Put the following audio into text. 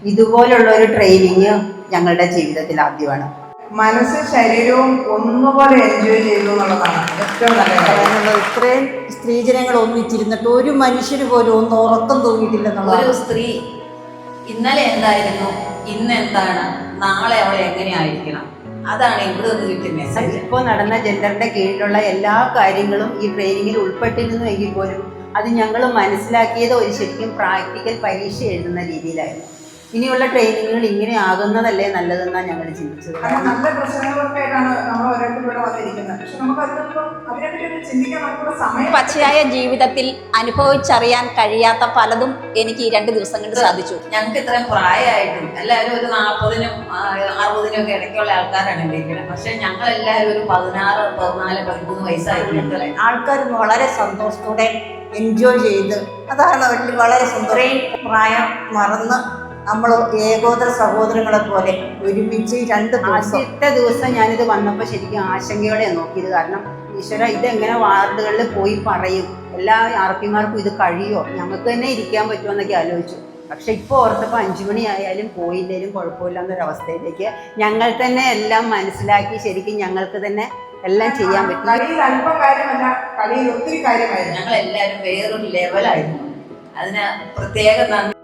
ഇതുപോലുള്ള ഒരു ട്രെയിനിങ് ഞങ്ങളുടെ ജീവിതത്തിൽ ആദ്യമാണ്. മനസ്സും ശരീരവും ഒന്നുപോലെ എൻജോയ് ചെയ്തു എന്നുള്ളതാണ് ഏറ്റവും നല്ല കാര്യം. ഇത്രയും സ്ത്രീജനങ്ങൾ ഒന്നിച്ചിരുന്നിട്ട് ഒരു മനുഷ്യന് പോലും ഒന്ന് ഉറക്കം തൂങ്ങിയിട്ടില്ലെന്നുള്ള. ഒരു സ്ത്രീ ഇന്നലെ എന്തായിരുന്നു, ഇന്ന് എന്താണ്, നാളെ അവളെ എങ്ങനെയായിരിക്കണം, അതാണ് ഇവിടെ നിന്ന് കിട്ടിയ മെസ്സേജ്. ഇപ്പോൾ നടന്ന ജെൻഡറിന്റെ കീഴിലുള്ള എല്ലാ കാര്യങ്ങളും ഈ ട്രെയിനിങ്ങിൽ ഉൾപ്പെട്ടിരുന്നു എങ്കിൽ പോലും അത് ഞങ്ങൾ മനസ്സിലാക്കിയത് ഒരു ശരിക്കും പ്രാക്ടിക്കൽ പരീക്ഷ എഴുതുന്ന രീതിയിലായിരുന്നു. ഇനിയുള്ള ട്രെയിനിങ്ങുകൾ ഇങ്ങനെ ആകുന്നതല്ലേ നല്ലതെന്നാണ് ഞങ്ങൾ ചിന്തിച്ചത്. നല്ല പ്രശ്നങ്ങളൊക്കെ ആയിട്ടാണ് നമ്മൾ ഓരോരുത്തരും ഇവിടെ വന്നിരിക്കുന്നത്. പക്ഷെ നമുക്ക് അതിനെപ്പറ്റി ചിന്തിക്കാൻ നമുക്കുള്ള സമയം. പച്ചയായ ജീവിതത്തിൽ അനുഭവിച്ചറിയാൻ കഴിയാത്ത പലതും എനിക്ക് ഈ 2 ദിവസം കൊണ്ട് സാധിച്ചു. ഞങ്ങൾക്ക് ഇത്രയും പ്രായമായിട്ടും എല്ലാവരും ഒരു 40-നും 60-നും ഒക്കെ ഇടയ്ക്കുള്ള ആൾക്കാരാണ് ഇരിക്കുന്നത്. പക്ഷെ ഞങ്ങൾ എല്ലാവരും ഒരു 16, 14, 13 വയസ്സായിട്ടുണ്ട്. ആൾക്കാർ വളരെ സന്തോഷത്തോടെ എൻജോയ് ചെയ്ത് അതാണ് വളരെ സന്തോഷം. പ്രായം മറന്ന് നമ്മൾ ഏകോദര സഹോദരങ്ങളെ പോലെ ഒരുമിച്ച് 2 ആദ്യത്തെ ദിവസം ഞാനിത് വന്നപ്പോൾ ശരിക്കും ആശങ്കയോടെ നോക്കിയത്. കാരണം ഈശ്വര, ഇതെങ്ങനെ വാർഡുകളിൽ പോയി പറയും, എല്ലാ ആർപിമാർക്കും ഇത് കഴിയുമോ, ഞങ്ങൾക്ക് തന്നെ ഇരിക്കാൻ പറ്റുമോ എന്നൊക്കെ ആലോചിച്ചു. പക്ഷെ ഇപ്പോൾ ഓർത്തപ്പോൾ 5 മണിയായാലും പോയില്ലേലും കുഴപ്പമില്ല എന്നൊരവസ്ഥയിലേക്ക് ഞങ്ങൾ തന്നെ എല്ലാം മനസ്സിലാക്കി ശരിക്കും ഞങ്ങൾക്ക് തന്നെ എല്ലാം ചെയ്യാൻ പറ്റും. കളിയിൽ അല്പം കാര്യമല്ല, കളിയിൽ ഒത്തിരി കാര്യമായിരുന്നു. ഞങ്ങൾ എല്ലാവരും വേറൊരു ലെവലായിരുന്നു. അതിന് പ്രത്യേക നന്ദി.